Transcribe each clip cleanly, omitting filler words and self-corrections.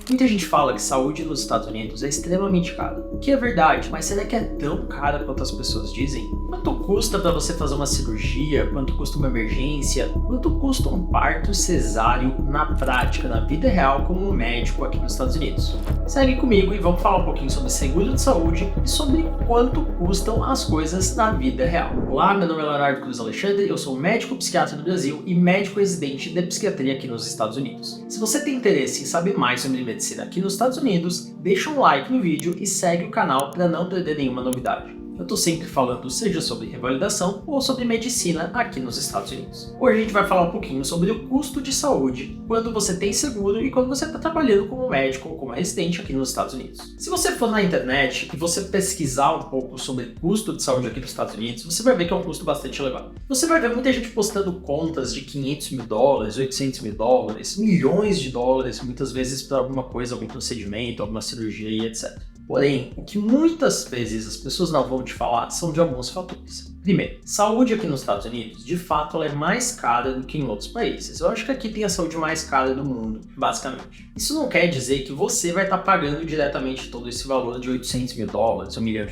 Muita gente fala que saúde nos Estados Unidos é extremamente cara, o que é verdade, mas será que é tão cara quanto as pessoas dizem? Quanto custa para você fazer uma cirurgia? Quanto custa uma emergência? Quanto custa um parto cesáreo na prática, na vida real, como um médico aqui nos Estados Unidos? Segue comigo e vamos falar um pouquinho sobre seguro de saúde e sobre quanto custam as coisas na vida real. Olá, meu nome é Leonardo Cruz Alexandre, eu sou médico psiquiatra do Brasil e médico residente de psiquiatria aqui nos Estados Unidos. Se você tem interesse em saber mais sobre medicina aqui nos Estados Unidos, deixa um like no vídeo e segue o canal para não perder nenhuma novidade. Eu tô sempre falando seja sobre revalidação ou sobre medicina aqui nos Estados Unidos. Hoje a gente vai falar um pouquinho sobre o custo de saúde quando você tem seguro e quando você está trabalhando como médico ou como residente aqui nos Estados Unidos. Se você for na internet e você pesquisar um pouco sobre custo de saúde aqui nos Estados Unidos, você vai ver que é um custo bastante elevado. Você vai ver muita gente postando contas de $500 mil, $800 mil, milhões de dólares, muitas vezes para alguma coisa, algum procedimento, alguma cirurgia e etc. Porém, o que muitas vezes as pessoas não vão te falar são de alguns fatores. Primeiro, saúde aqui nos Estados Unidos, de fato, ela é mais cara do que em outros países. Eu acho que aqui tem a saúde mais cara do mundo, basicamente. Isso não quer dizer que você vai estar pagando diretamente todo esse valor de $800 mil, $1 milhão,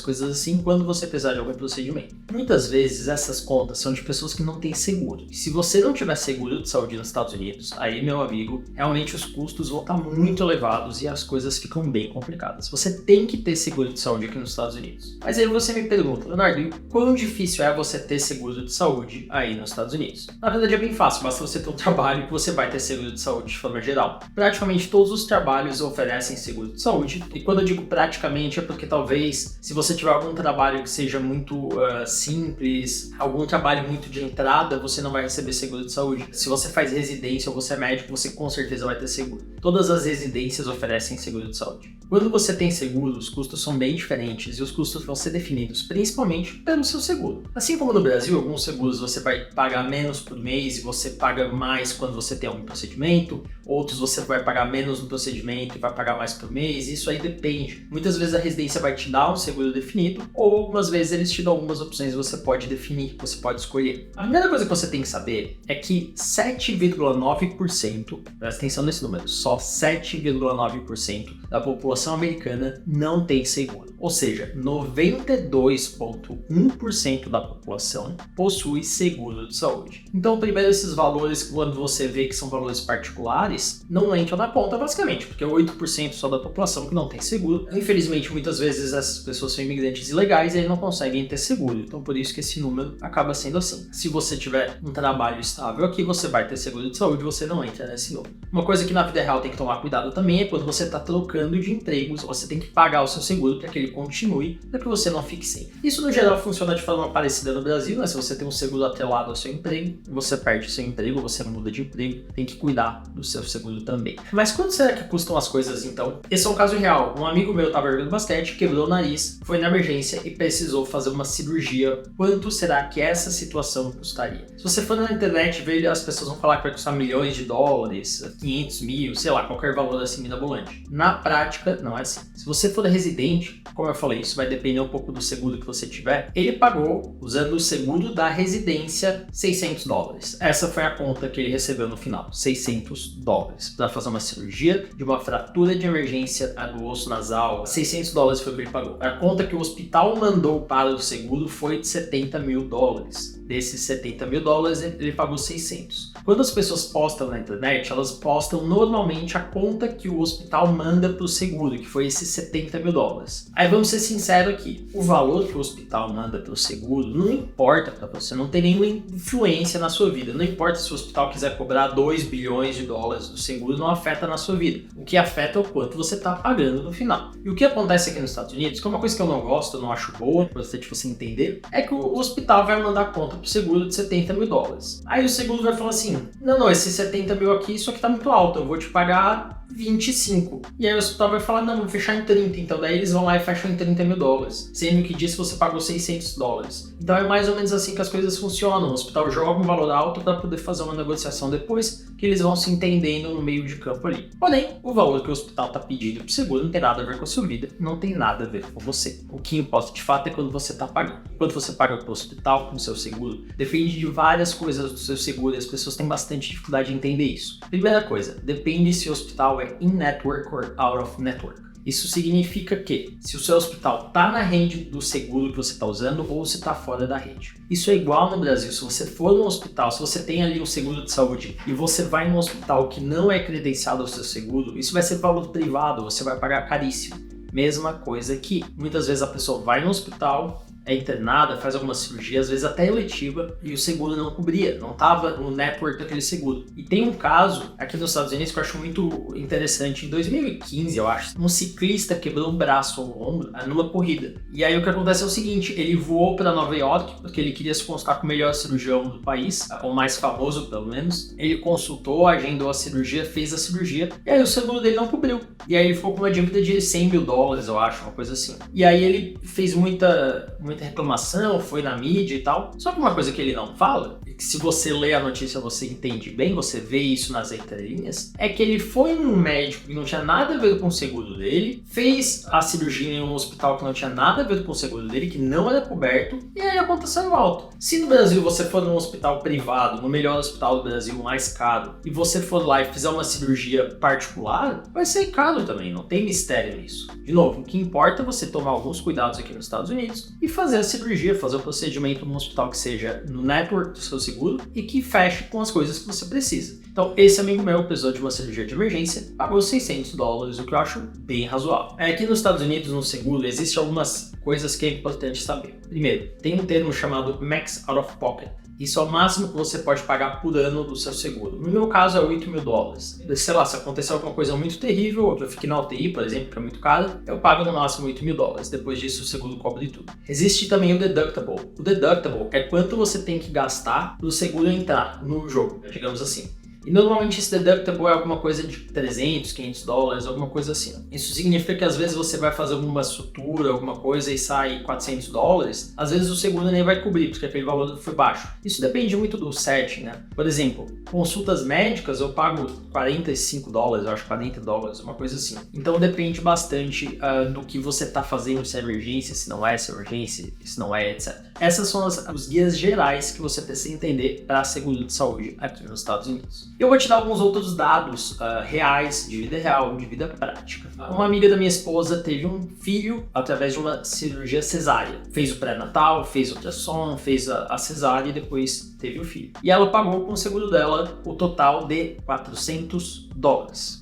coisas assim, quando você precisar de algum procedimento. Muitas vezes essas contas são de pessoas que não têm seguro. E se você não tiver seguro de saúde nos Estados Unidos, aí, meu amigo, realmente os custos vão estar muito elevados e as coisas ficam bem complicadas. Você tem que ter seguro de saúde aqui nos Estados Unidos. Mas aí você me pergunta, Leonardo, e quão difícil é você ter seguro de saúde aí nos Estados Unidos? Na verdade é bem fácil, basta você ter um trabalho que você vai ter seguro de saúde de forma geral. Praticamente todos os trabalhos oferecem seguro de saúde, e quando eu digo praticamente é porque talvez se você tiver algum trabalho que seja muito simples, algum trabalho muito de entrada, você não vai receber seguro de saúde. Se você faz residência ou você é médico, você com certeza vai ter seguro. Todas as residências oferecem seguro de saúde. Quando você tem seguro, os custos são bem diferentes e os custos vão ser definidos principalmente pelo seu seguro. Assim como no Brasil, alguns seguros você vai pagar menos por mês e você paga mais quando você tem algum procedimento, outros você vai pagar menos no procedimento e vai pagar mais por mês, isso aí depende. Muitas vezes a residência vai te dar um seguro definido ou algumas vezes eles te dão algumas opções que você pode definir, você pode escolher. A primeira coisa que você tem que saber é que 7,9%, presta atenção nesse número, só 7,9% da população americana não tem seguro. Ou seja, 92,1% da população possui seguro de saúde. Então, primeiro, esses valores, quando você vê que são valores particulares, não entram na conta, basicamente, porque é 8% só da população que não tem seguro. Infelizmente, muitas vezes essas pessoas são imigrantes ilegais e aí não conseguem ter seguro. Então, por isso que esse número acaba sendo assim. Se você tiver um trabalho estável aqui, você vai ter seguro de saúde, você não entra nesse número. Uma coisa que na vida real tem que tomar cuidado também é quando você está trocando de empregos, você tem que pagar o seu seguro para que ele continue, para que você não fique sem. Isso, no geral, funciona de forma parecida no Brasil, né? Se você tem um seguro atrelado ao seu emprego, você perde o seu emprego, você muda de emprego, tem que cuidar do seu seguro também. Mas quanto será que custam as coisas, então? Esse é um caso real. Um amigo meu estava jogando basquete, quebrou o nariz, foi na emergência e precisou fazer uma cirurgia. Quanto será que essa situação custaria? Se você for na internet ver, as pessoas vão falar que vai custar milhões de dólares, 500 mil, sei lá, qualquer valor assim mirabolante. Na prática, não é assim. Se você for residente, como eu falei, isso vai depender um pouco do seguro que você tiver, ele pagou, usando o seguro da residência, $600. Essa foi a conta que ele recebeu no final, $600, para fazer uma cirurgia de uma fratura de emergência do osso nasal. $600 foi o que ele pagou. A conta que o hospital mandou para o seguro foi de $70 mil. Desses $70 mil, ele pagou 600. Quando as pessoas postam na internet, elas postam normalmente a conta que o hospital manda para o seguro, que foi esses $70 mil. Aí vamos ser sinceros aqui, o valor que o hospital manda para o seguro não importa para você, não tem nenhuma influência na sua vida. Não importa se o hospital quiser cobrar $2 bilhões do seguro, não afeta na sua vida. O que afeta é o quanto você está pagando no final. E o que acontece aqui nos Estados Unidos, que é uma coisa que eu não gosto, eu não acho boa, para você entender, é que o hospital vai mandar conta pro seguro de $70 mil. Aí o seguro vai falar assim, não, esse 70 mil aqui, isso aqui tá muito alto, eu vou te pagar 25. E aí o hospital vai falar, não, vou fechar em 30. Então daí eles vão lá e fecham em $30 mil, sendo que disso você pagou $600. Então é mais ou menos assim que as coisas funcionam. O hospital joga um valor alto para poder fazer uma negociação depois, que eles vão se entendendo no meio de campo ali. Porém, o valor que o hospital está pedindo pro seguro não tem nada a ver com a sua vida, não tem nada a ver com você. O que importa de fato é quando você está pagando. Quando você paga pro hospital, com o seu seguro, depende de várias coisas do seu seguro e as pessoas têm bastante dificuldade em entender isso. Primeira coisa, depende se o hospital hospital é in-network or out of network. Isso significa que se o seu hospital está na rede do seguro que você está usando ou se está fora da rede. Isso é igual no Brasil. Se você for no hospital, se você tem ali um seguro de saúde e você vai num hospital que não é credenciado ao seu seguro, isso vai ser valor privado, você vai pagar caríssimo. Mesma coisa aqui. Muitas vezes a pessoa vai no hospital, é internada, faz alguma cirurgia, às vezes até eletiva, e o seguro não cobria, não estava no network daquele seguro. E tem um caso aqui nos Estados Unidos que eu acho muito interessante. Em 2015, eu acho, um ciclista quebrou um braço ou um ombro numa corrida. E aí o que acontece é o seguinte, ele voou para Nova York, porque ele queria se consultar com o melhor cirurgião do país, o mais famoso pelo menos. Ele consultou, agendou a cirurgia, fez a cirurgia, e aí o seguro dele não cobriu. E aí ele ficou com uma dívida de $100 mil, eu acho, uma coisa assim. E aí ele fez muita reclamação, foi na mídia e tal. Só que uma coisa que ele não fala, e que se você lê a notícia você entende bem, você vê isso nas entrelinhas, é que ele foi num médico que não tinha nada a ver com o seguro dele, fez a cirurgia em um hospital que não tinha nada a ver com o seguro dele, que não era coberto, e aí a conta saiu alta. Se no Brasil você for num hospital privado, no melhor hospital do Brasil, mais caro, e você for lá e fizer uma cirurgia particular, vai ser caro também, não tem mistério nisso. De novo, o que importa é você tomar alguns cuidados aqui nos Estados Unidos e fazer a cirurgia, fazer o procedimento num hospital que seja no network do seu seguro e que feche com as coisas que você precisa. Então, esse amigo meu precisou de uma cirurgia de emergência, pagou $600, o que eu acho bem razoável. Aqui nos Estados Unidos, no seguro, existem algumas coisas que é importante saber. Primeiro, tem um termo chamado Max Out of Pocket. Isso é o máximo que você pode pagar por ano do seu seguro. No meu caso é $8 mil. Sei lá, se acontecer alguma coisa muito terrível, ou que eu fique na UTI, por exemplo, que é muito caro, eu pago no máximo $8 mil. Depois disso o seguro cobre tudo. Existe também o deductible. O deductible é quanto você tem que gastar para o seguro entrar no jogo, digamos assim. E normalmente esse deductible é alguma coisa de $300, $500, alguma coisa assim. Isso significa que às vezes você vai fazer alguma sutura, alguma coisa e sai $400, às vezes o seguro nem vai cobrir, porque aquele valor foi baixo. Isso depende muito do setting, né? Por exemplo, consultas médicas eu pago $45, eu acho $40, uma coisa assim. Então depende bastante do que você está fazendo, se é emergência, se não é, se é urgência, se não é, etc. Essas são os guias gerais que você precisa entender para seguro de saúde aqui nos Estados Unidos. Eu vou te dar alguns outros dados reais, de vida real, de vida prática. Uma amiga da minha esposa teve um filho através de uma cirurgia cesárea. Fez o pré-natal, fez o ultrassom, fez a cesárea e depois teve o filho. E ela pagou com o seguro dela o total de $400.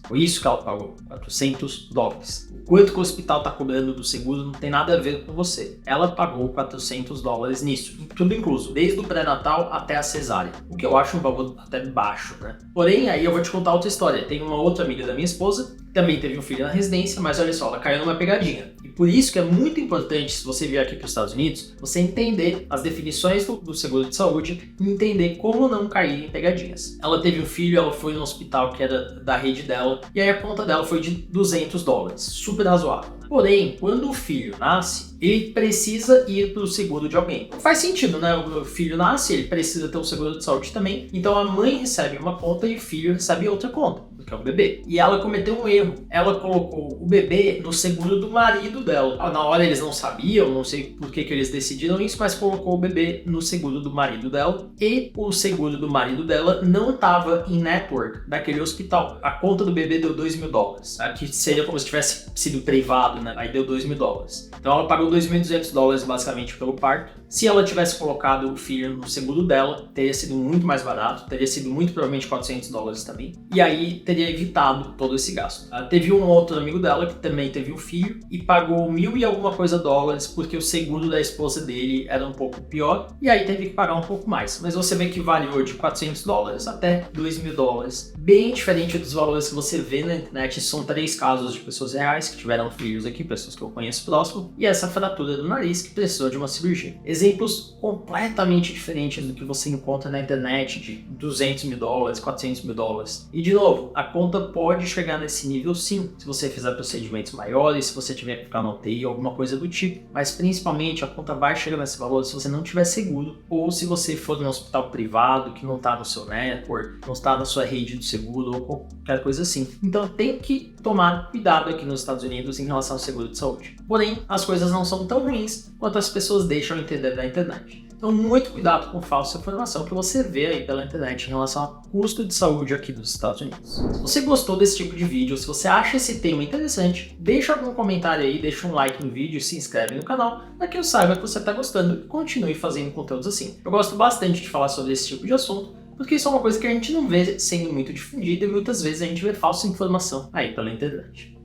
Foi isso que ela pagou, $400. Quanto que o hospital está cobrando do seguro não tem nada a ver com você. Ela pagou $400 nisso, tudo incluso, desde o pré-natal até a cesárea, o que eu acho um valor até baixo, né? Porém, aí eu vou te contar outra história. Tem uma outra amiga da minha esposa, que também teve um filho na residência, mas olha só, ela caiu numa pegadinha. E por isso que é muito importante, se você vier aqui para os Estados Unidos, você entender as definições do seguro de saúde e entender como não cair em pegadinhas. Ela teve um filho, ela foi no hospital que era da rede dela, e aí a conta dela foi de $200, super razoável. Porém, quando o filho nasce, ele precisa ir para o seguro de alguém. Faz sentido, né? O filho nasce, ele precisa ter um seguro de saúde também. Então a mãe recebe uma conta e o filho recebe outra conta, porque é um bebê. E ela cometeu um erro. Ela colocou o bebê no seguro do marido dela. Na hora eles não sabiam, não sei por que eles decidiram isso, mas colocou o bebê no seguro do marido dela. E o seguro do marido dela não estava em network daquele hospital. A conta do bebê deu $2 mil. Aqui seria como se tivesse sido privado, né? Aí deu $2 mil. Então ela pagou $2.200 basicamente pelo parto. Se ela tivesse colocado o filho no seguro dela, teria sido muito mais barato, teria sido muito provavelmente $400 também. E aí teria evitado todo esse gasto. Teve um outro amigo dela que também teve um filho e pagou $1.000 e alguma coisa porque o seguro da esposa dele era um pouco pior e aí teve que pagar um pouco mais. Mas você vê que variou de $400 até $2 mil. Bem diferente dos valores que você vê na internet. São 3 casos de pessoas reais que tiveram filhos aqui, pessoas que eu conheço próximo, e essa fratura do nariz que precisou de uma cirurgia. Exemplos completamente diferentes do que você encontra na internet de $200 mil, $400 mil. E de novo, a conta pode chegar nesse nível sim, se você fizer procedimentos maiores, se você tiver que ficar na UTI, alguma coisa do tipo. Mas principalmente a conta vai chegar nesse valor se você não tiver seguro ou se você for num hospital privado que não está no seu network, não está na sua rede do seguro ou qualquer coisa assim. Então tem que tomar cuidado aqui nos Estados Unidos em relação ao seguro de saúde. Porém, as coisas não são tão ruins quanto as pessoas deixam entender na internet. Então, muito cuidado com falsa informação que você vê aí pela internet em relação ao custo de saúde aqui dos Estados Unidos. Se você gostou desse tipo de vídeo, se você acha esse tema interessante, deixa algum comentário aí, deixa um like no vídeo e se inscreve no canal para que eu saiba que você está gostando e continue fazendo conteúdos assim. Eu gosto bastante de falar sobre esse tipo de assunto, porque isso é uma coisa que a gente não vê sendo muito difundida e muitas vezes a gente vê falsa informação aí pela internet.